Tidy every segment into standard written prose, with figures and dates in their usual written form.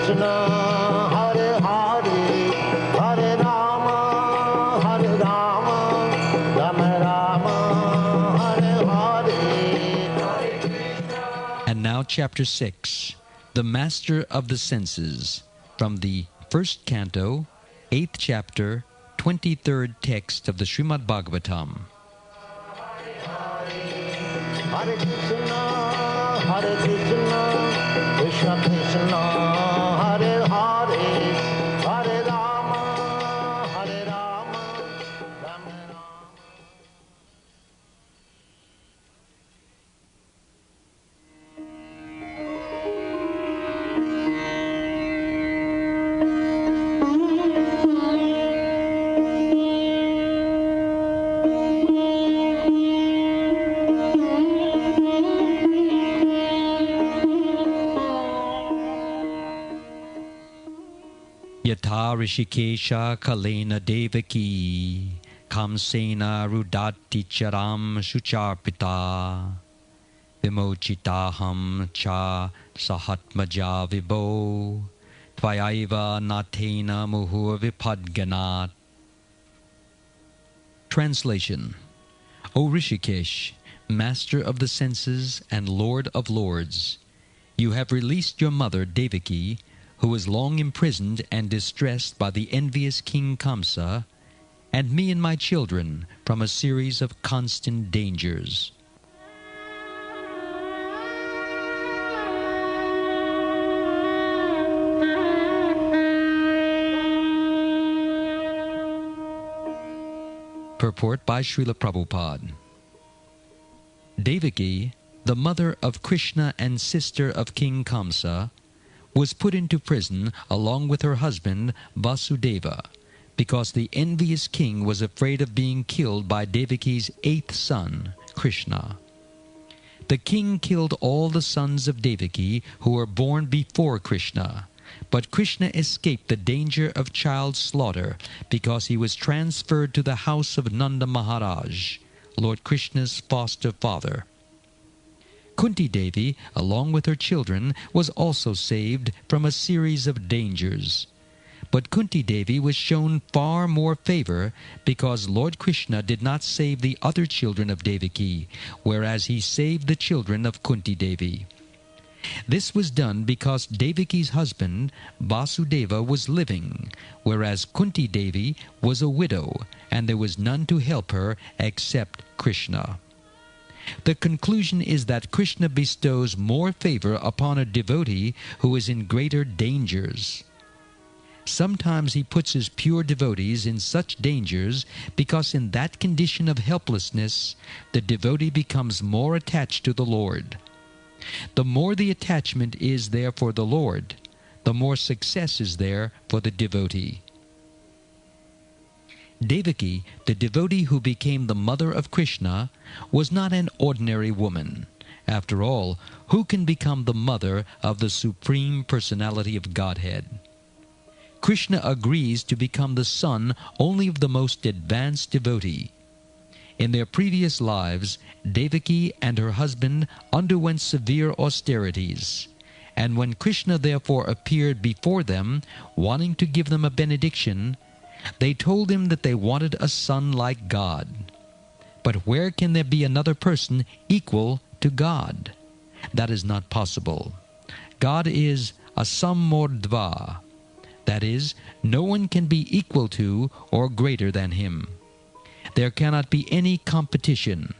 Krishna, Hare Hare, Hare Rama, Rama Rama, Hare Hare. And now Chapter 6, The Master of the Senses, from the 1st Canto, 8th Chapter, 23rd text of the Srimad Bhagavatam. Hare Krishna, Krishna Krishna, Hare Hare, Hare Rama, Rama Rama. Yatha Rishikesha Kalena Devaki Kamsena Rudati Charam Shucharpita Vimochitaham Cha Sahatmaja Vibho Tvayaiva Natena Muhur Vipadganat. Translation. O Rishikesh, Master of the Senses and Lord of Lords, you have released your mother Devaki, who was long imprisoned and distressed by the envious King Kamsa, and me and my children from a series of constant dangers. Purport by Srila Prabhupada. Devaki, the mother of Krishna and sister of King Kamsa, was put into prison along with her husband Vasudeva, because the envious king was afraid of being killed by Devaki's 8th son, Krishna. The king killed all the sons of Devaki who were born before Krishna, but Krishna escaped the danger of child slaughter because he was transferred to the house of Nanda Maharaj, Lord Krishna's foster father. Kunti Devi, along with her children, was also saved from a series of dangers. But Kunti Devi was shown far more favor because Lord Krishna did not save the other children of Devaki, whereas he saved the children of Kunti Devi. This was done because Devaki's husband, Vasudeva, was living, whereas Kunti Devi was a widow, and there was none to help her except Krishna. The conclusion is that Krishna bestows more favor upon a devotee who is in greater dangers. Sometimes he puts his pure devotees in such dangers because in that condition of helplessness, the devotee becomes more attached to the Lord. The more the attachment is there for the Lord, the more success is there for the devotee. Devaki, the devotee who became the mother of Krishna, was not an ordinary woman. After all, who can become the mother of the Supreme Personality of Godhead? Krishna agrees to become the son only of the most advanced devotee. In their previous lives, Devaki and her husband underwent severe austerities, and when Krishna therefore appeared before them, wanting to give them a benediction, they told him that they wanted a son like God. But where can there be another person equal to God? That is not possible. God is asamordva. That is, no one can be equal to or greater than him. There cannot be any competition.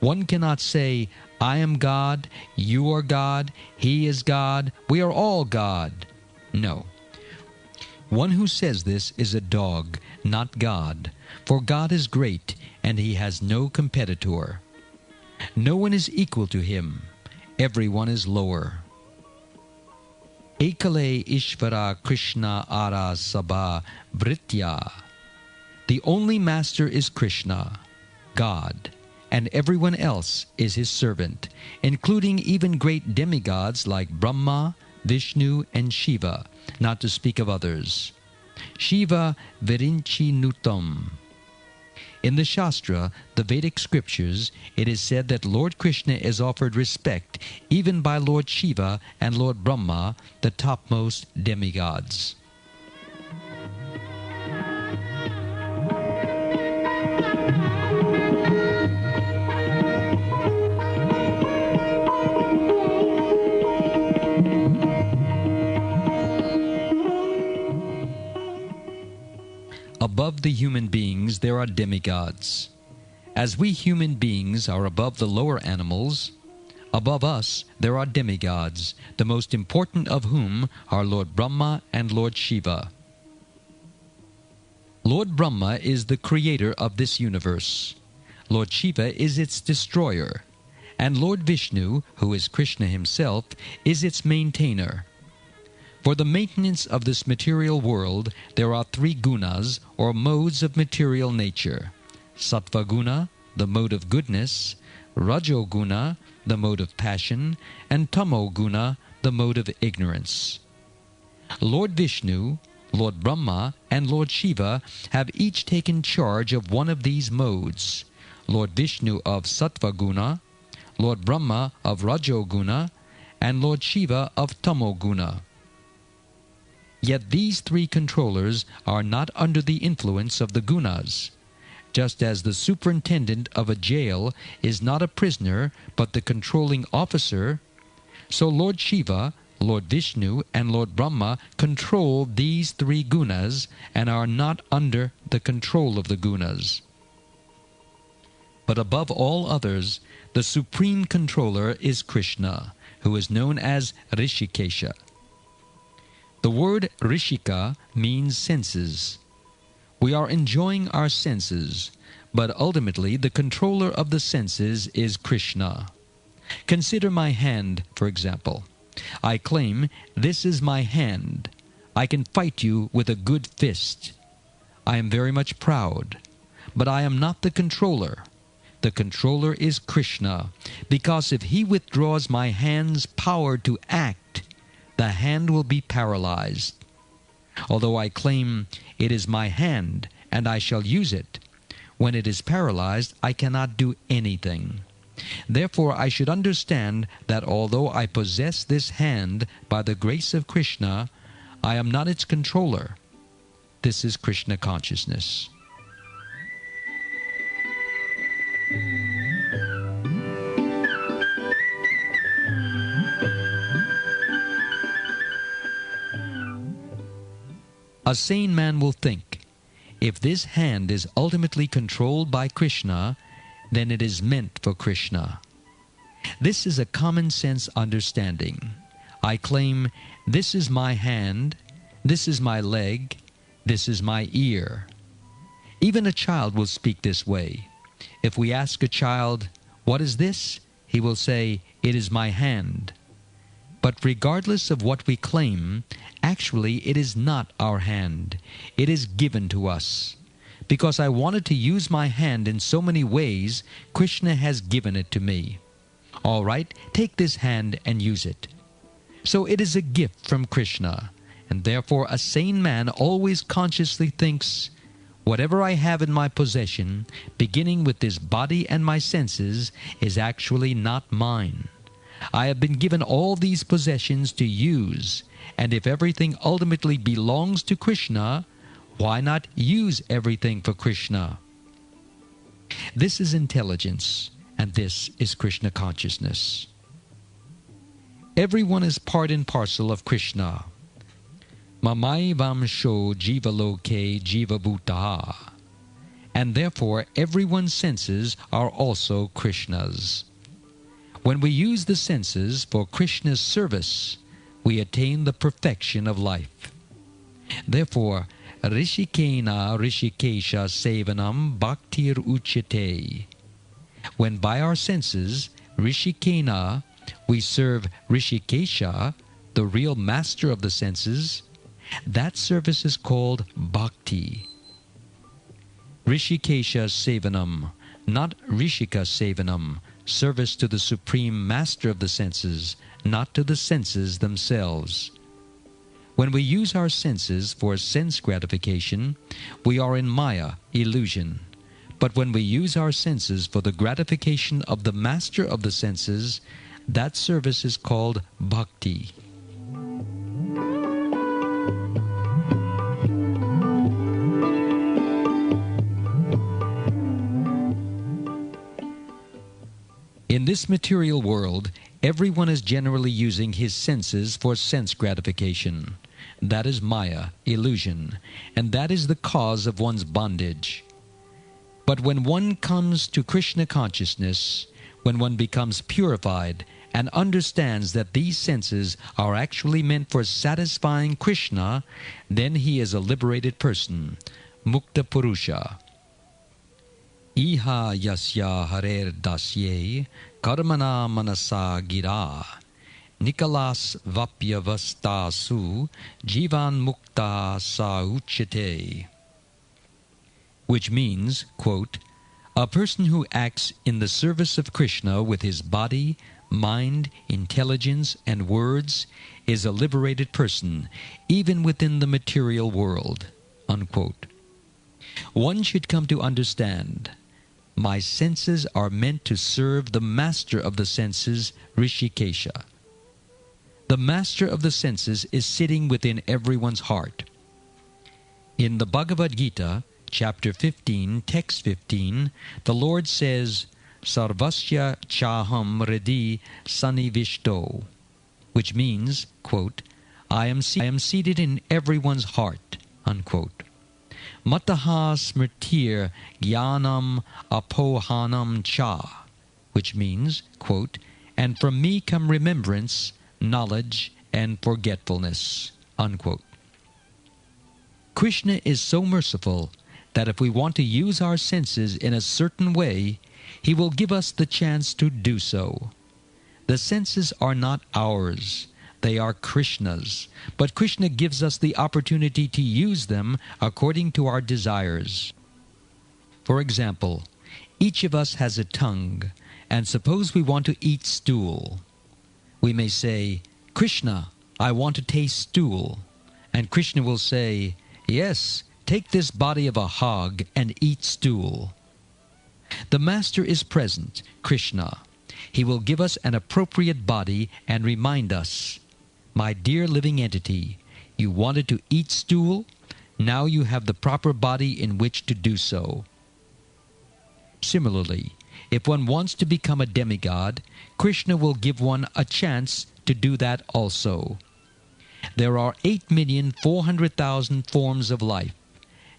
One cannot say, I am God, you are God, he is God, we are all God. No. One who says this is a dog, not God, for God is great, and he has no competitor. No one is equal to him. Everyone is lower. Ekale Ishvara Krishna Ara Sabha Vritya. The only master is Krishna, God, and everyone else is his servant, including even great demigods like Brahma, Vishnu, and Shiva, not to speak of others. Shiva Virinchi Nutam. In the Shastra, the Vedic scriptures, it is said that Lord Krishna is offered respect even by Lord Shiva and Lord Brahma, the topmost demigods. Above the human beings there are demigods. As we human beings are above the lower animals, above us there are demigods, the most important of whom are Lord Brahma and Lord Shiva. Lord Brahma is the creator of this universe. Lord Shiva is its destroyer. And Lord Vishnu, who is Krishna himself, is its maintainer. For the maintenance of this material world, there are three gunas, or modes of material nature. Sattva guna, the mode of goodness; Rajo guna, the mode of passion; and Tamo guna, the mode of ignorance. Lord Vishnu, Lord Brahma, and Lord Shiva have each taken charge of one of these modes. Lord Vishnu of Sattva guna, Lord Brahma of Rajo guna, and Lord Shiva of Tamo guna. Yet these three controllers are not under the influence of the gunas. Just as the superintendent of a jail is not a prisoner but the controlling officer, so Lord Shiva, Lord Vishnu, and Lord Brahma control these three gunas and are not under the control of the gunas. But above all others, the supreme controller is Krishna, who is known as Rishikesha. The word Rishika means senses. We are enjoying our senses, but ultimately the controller of the senses is Krishna. Consider my hand, for example. I claim, this is my hand. I can fight you with a good fist. I am very much proud, but I am not the controller. The controller is Krishna, because if he withdraws my hand's power to act, the hand will be paralyzed. Although I claim it is my hand and I shall use it, when it is paralyzed I cannot do anything. Therefore I should understand that although I possess this hand by the grace of Krishna, I am not its controller. This is Krishna consciousness. A sane man will think, if this hand is ultimately controlled by Krishna, then it is meant for Krishna. This is a common sense understanding. I claim, this is my hand, this is my leg, this is my ear. Even a child will speak this way. If we ask a child, what is this? He will say, it is my hand. But regardless of what we claim, actually it is not our hand. It is given to us. Because I wanted to use my hand in so many ways, Krishna has given it to me. All right, take this hand and use it. So it is a gift from Krishna, and therefore a sane man always consciously thinks, whatever I have in my possession, beginning with this body and my senses, is actually not mine. I have been given all these possessions to use, and if everything ultimately belongs to Krishna, why not use everything for Krishna? This is intelligence, and this is Krishna consciousness. Everyone is part and parcel of Krishna. Mamai vamsho jivaloke jivabhutaha. And therefore everyone's senses are also Krishna's. When we use the senses for Krishna's service, we attain the perfection of life. Therefore, Rishikena Rishikesha Sevanam Bhaktir Uchyate. When by our senses, Rishikena, we serve Rishikesha, the real master of the senses, that service is called Bhakti. Rishikesha Sevanam, not Rishika Sevanam, service to the supreme master of the senses, not to the senses themselves. When we use our senses for sense gratification, we are in Maya, illusion. But when we use our senses for the gratification of the master of the senses, that service is called bhakti. In this material world, everyone is generally using his senses for sense gratification. That is Maya, illusion, and that is the cause of one's bondage. But when one comes to Krishna consciousness, when one becomes purified and understands that these senses are actually meant for satisfying Krishna, then he is a liberated person, Mukta Purusha. Iha yasya harer dasye karmana manasa gira Nikalas vapyavastasu jivan mukta sa uchyate. Which means, quote, a person who acts in the service of Krishna with his body, mind, intelligence, and words is a liberated person, even within the material world, unquote. One should come to understand, my senses are meant to serve the master of the senses, Rishikesha. The master of the senses is sitting within everyone's heart. In the Bhagavad-gita, chapter 15, text 15, the Lord says, Sarvasya chaham redi sanivishto, which means, quote, I am seated in everyone's heart, unquote. Mataha smritir jnanam apohanam cha, which means, quote, and from me come remembrance, knowledge, and forgetfulness, unquote. Krishna is so merciful that if we want to use our senses in a certain way, he will give us the chance to do so. The senses are not ours. They are Krishna's, but Krishna gives us the opportunity to use them according to our desires. For example, each of us has a tongue, and suppose we want to eat stool. We may say, Krishna, I want to taste stool. And Krishna will say, yes, take this body of a hog and eat stool. The Master is present, Krishna. He will give us an appropriate body and remind us, my dear living entity, you wanted to eat stool? Now you have the proper body in which to do so. Similarly, if one wants to become a demigod, Krishna will give one a chance to do that also. There are 8,400,000 forms of life,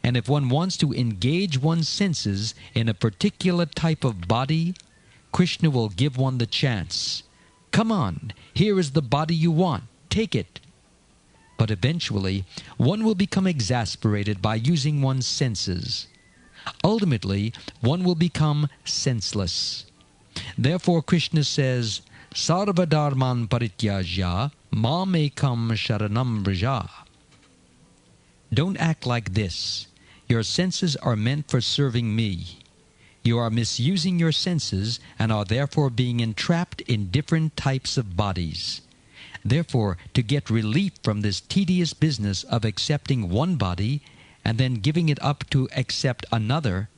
and if one wants to engage one's senses in a particular type of body, Krishna will give one the chance. Come on, here is the body you want. Take it. But eventually, one will become exasperated by using one's senses. Ultimately, one will become senseless. Therefore, Krishna says, Sarva dharman parityajya mam ekam sharanam vraja. Don't act like this. Your senses are meant for serving me. You are misusing your senses and are therefore being entrapped in different types of bodies. Therefore, to get relief from this tedious business of accepting one body and then giving it up to accept another,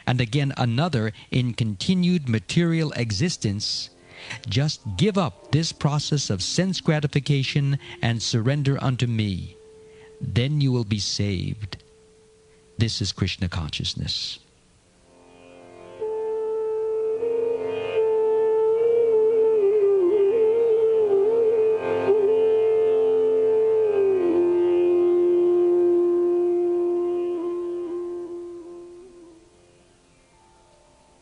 and again another in continued material existence, just give up this process of sense gratification and surrender unto me. Then you will be saved. This is Krishna consciousness.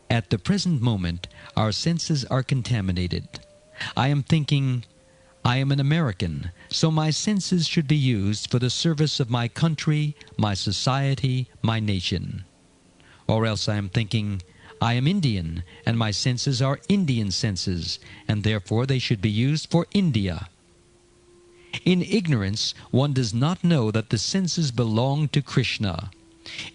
At the present moment, our senses are contaminated. I am thinking, I am an American, so my senses should be used for the service of my country, my society, my nation. Or else I am thinking, I am Indian, and my senses are Indian senses, and therefore they should be used for India. In ignorance, one does not know that the senses belong to Krishna.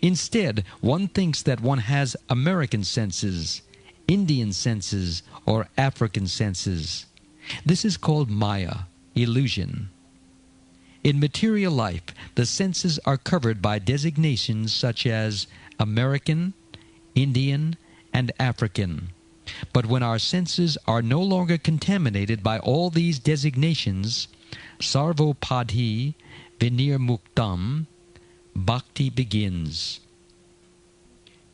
Instead, one thinks that one has American senses, Indian senses, or African senses. This is called Maya, illusion. In material life, the senses are covered by designations such as American, Indian, and African. But when our senses are no longer contaminated by all these designations, sarvopadhi vinirmuktam, bhakti begins.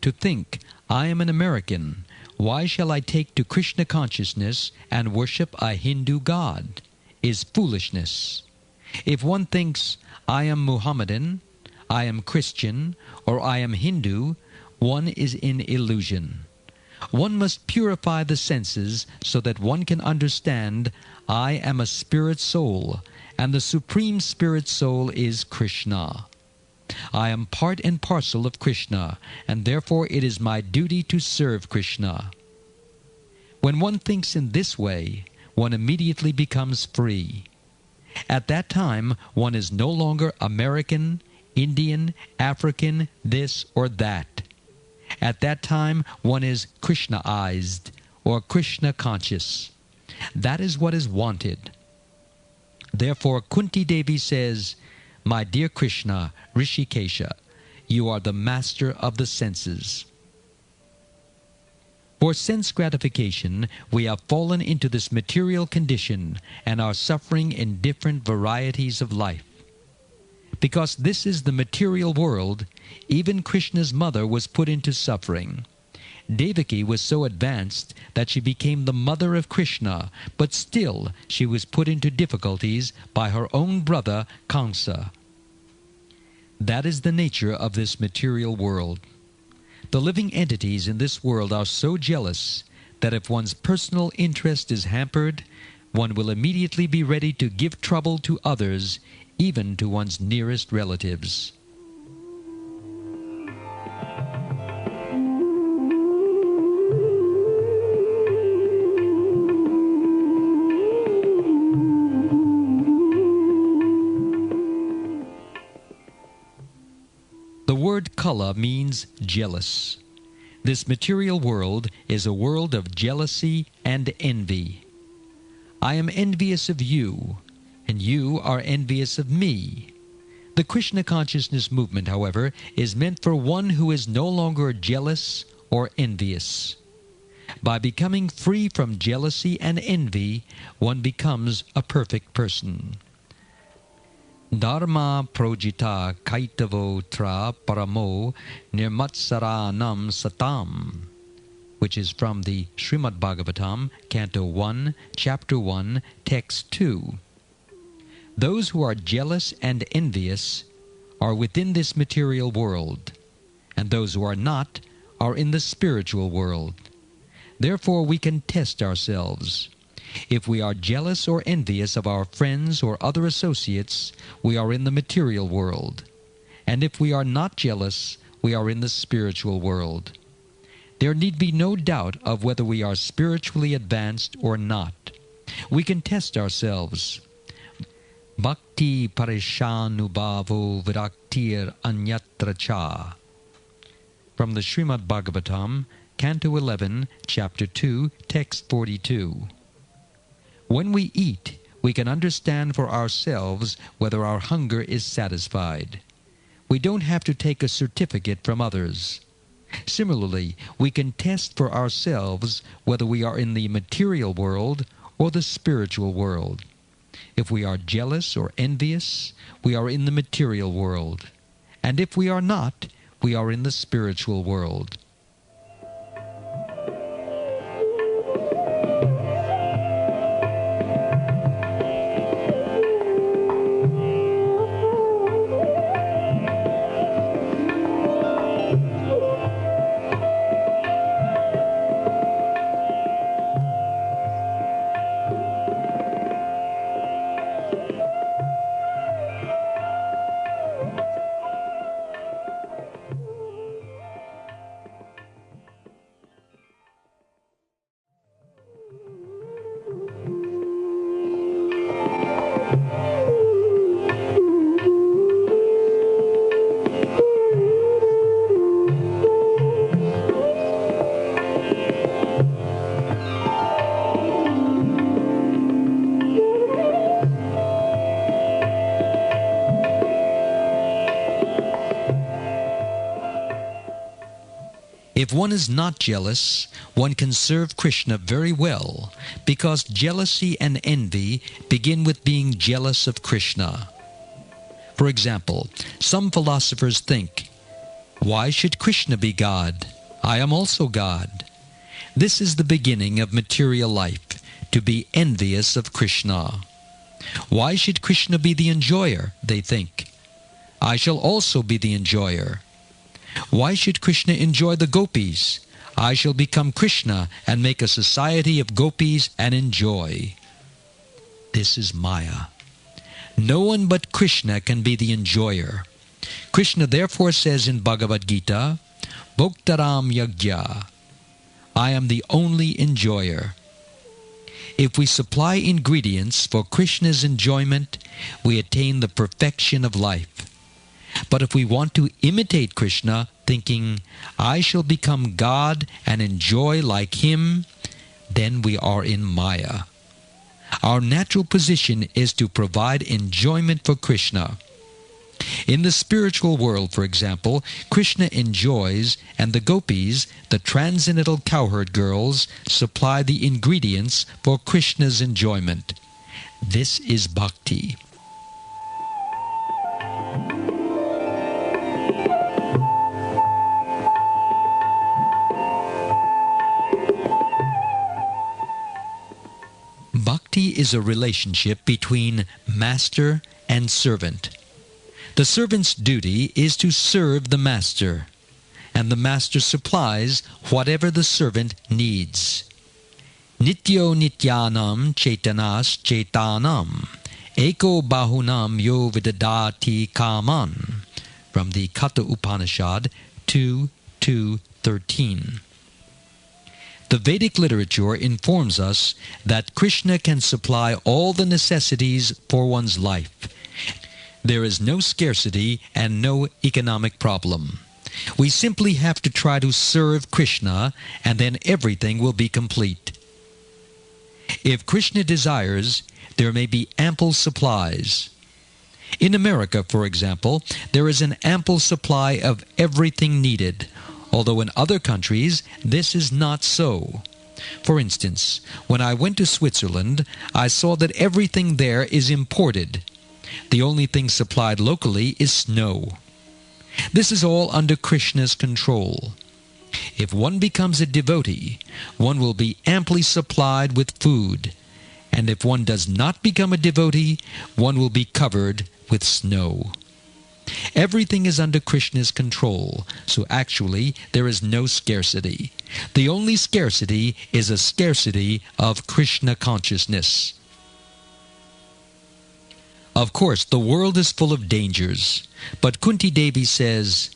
To think, I am an American, why shall I take to Krishna consciousness and worship a Hindu god, is foolishness. If one thinks, I am Muhammadan, I am Christian, or I am Hindu, one is in illusion. One must purify the senses so that one can understand, I am a spirit soul, and the Supreme Spirit Soul is Krishna. I am part and parcel of Krishna, and therefore it is my duty to serve Krishna. When one thinks in this way, one immediately becomes free. At that time, one is no longer American, Indian, African, this or that. At that time, one is Krishnaized, or Krishna conscious. That is what is wanted. Therefore, Kunti Devi says, My dear Krishna, Rishikesha, you are the master of the senses. For sense gratification, we have fallen into this material condition and are suffering in different varieties of life. Because this is the material world, even Krishna's mother was put into suffering. Devaki was so advanced that she became the mother of Krishna, but still she was put into difficulties by her own brother Kamsa. That is the nature of this material world. The living entities in this world are so jealous that if one's personal interest is hampered, one will immediately be ready to give trouble to others, even to one's nearest relatives. The word kala means jealous. This material world is a world of jealousy and envy. I am envious of you, and you are envious of me. The Krishna consciousness movement, however, is meant for one who is no longer jealous or envious. By becoming free from jealousy and envy, one becomes a perfect person. Dharma projita kaitavo tra paramo nirmatsaranam satam, which is from the Srimad Bhagavatam, Canto 1, Chapter 1, Text 2. Those who are jealous and envious are within this material world, and those who are not are in the spiritual world. Therefore we can test ourselves. If we are jealous or envious of our friends or other associates, we are in the material world. And if we are not jealous, we are in the spiritual world. There need be no doubt of whether we are spiritually advanced or not. We can test ourselves. Bhakti parishanubhavo viraktir anyatra cha. From the Srimad Bhagavatam, Canto 11, Chapter 2, Text 42. When we eat, we can understand for ourselves whether our hunger is satisfied. We don't have to take a certificate from others. Similarly, we can test for ourselves whether we are in the material world or the spiritual world. If we are jealous or envious, we are in the material world. And if we are not, we are in the spiritual world. If one is not jealous, one can serve Krishna very well, because jealousy and envy begin with being jealous of Krishna. For example, some philosophers think, "Why should Krishna be God? I am also God." This is the beginning of material life, to be envious of Krishna. Why should Krishna be the enjoyer? They think. I shall also be the enjoyer. Why should Krishna enjoy the gopis? I shall become Krishna and make a society of gopis and enjoy. This is Maya. No one but Krishna can be the enjoyer. Krishna therefore says in Bhagavad-gita, Bhoktaram Yagya, I am the only enjoyer. If we supply ingredients for Krishna's enjoyment, we attain the perfection of life. But if we want to imitate Krishna, thinking, I shall become God and enjoy like him, then we are in Maya. Our natural position is to provide enjoyment for Krishna. In the spiritual world, for example, Krishna enjoys, and the gopis, the transcendental cowherd girls, supply the ingredients for Krishna's enjoyment. This is bhakti. Bhakti is a relationship between master and servant. The servant's duty is to serve the master, and the master supplies whatever the servant needs. Nityo nityanam chaitanas chaitanam, eko bahunam yo vidadati kaman, from the Katha Upanishad 2:13. The Vedic literature informs us that Krishna can supply all the necessities for one's life. There is no scarcity and no economic problem. We simply have to try to serve Krishna, and then everything will be complete. If Krishna desires, there may be ample supplies. In America, for example, there is an ample supply of everything needed, although in other countries this is not so. For instance, when I went to Switzerland, I saw that everything there is imported. The only thing supplied locally is snow. This is all under Krishna's control. If one becomes a devotee, one will be amply supplied with food. And if one does not become a devotee, one will be covered with snow. Everything is under Krishna's control, so actually there is no scarcity. The only scarcity is a scarcity of Krishna consciousness. Of course, the world is full of dangers, but Kunti Devi says,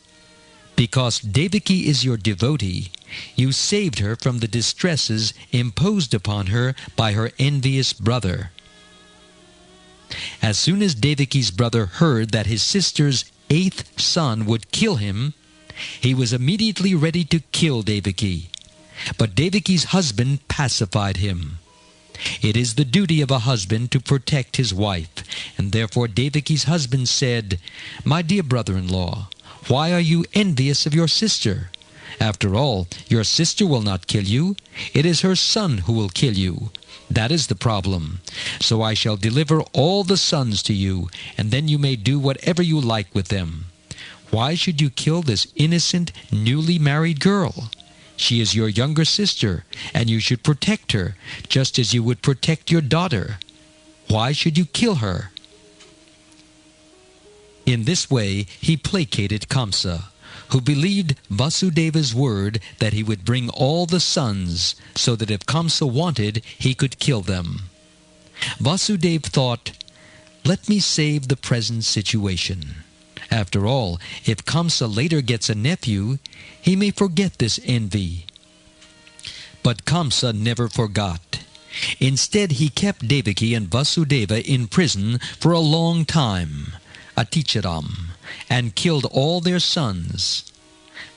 because Devaki is your devotee, you saved her from the distresses imposed upon her by her envious brother. As soon as Devaki's brother heard that his sister's 8th son would kill him, he was immediately ready to kill Devaki. But Devaki's husband pacified him. It is the duty of a husband to protect his wife, and therefore Devaki's husband said, My dear brother-in-law, why are you envious of your sister? After all, your sister will not kill you. It is her son who will kill you. That is the problem. So I shall deliver all the sons to you, and then you may do whatever you like with them. Why should you kill this innocent, newly married girl? She is your younger sister, and you should protect her, just as you would protect your daughter. Why should you kill her? In this way, he placated Kamsa, who believed Vasudeva's word that he would bring all the sons, so that if Kamsa wanted, he could kill them. Vasudeva thought, let me save the present situation. After all, if Kamsa later gets a nephew, he may forget this envy. But Kamsa never forgot. Instead, he kept Devaki and Vasudeva in prison for a long time, Aticharam, and killed all their sons.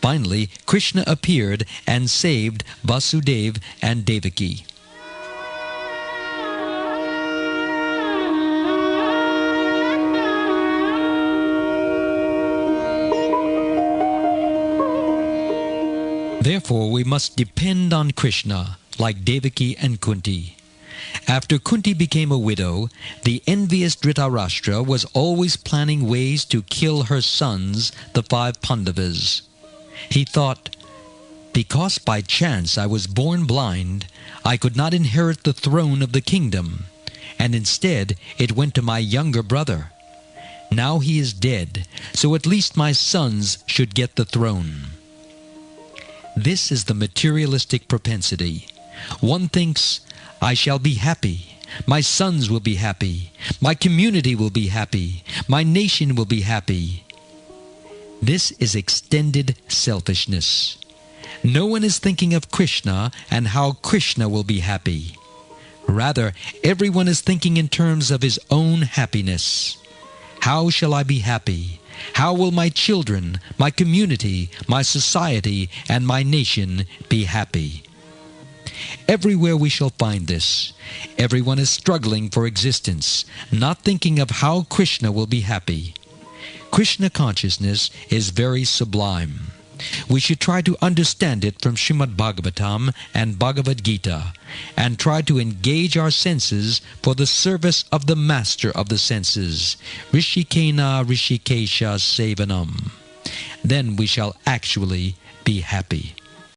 Finally, Krishna appeared and saved Vasudeva and Devaki. Therefore, we must depend on Krishna, like Devaki and Kunti. After Kunti became a widow, the envious Dhritarashtra was always planning ways to kill her sons, the 5 Pandavas. He thought, because by chance I was born blind, I could not inherit the throne of the kingdom, and instead it went to my younger brother. Now he is dead, so at least my sons should get the throne. This is the materialistic propensity. One thinks, I shall be happy, my sons will be happy, my community will be happy, my nation will be happy. This is extended selfishness. No one is thinking of Krishna and how Krishna will be happy. Rather, everyone is thinking in terms of his own happiness. How shall I be happy? How will my children, my community, my society, and my nation be happy? Everywhere we shall find this. Everyone is struggling for existence, not thinking of how Krishna will be happy. Krishna consciousness is very sublime. We should try to understand it from Srimad Bhagavatam and Bhagavad-gita, and try to engage our senses for the service of the master of the senses, Rishikena Rishikesha Sevanam. Then we shall actually be happy.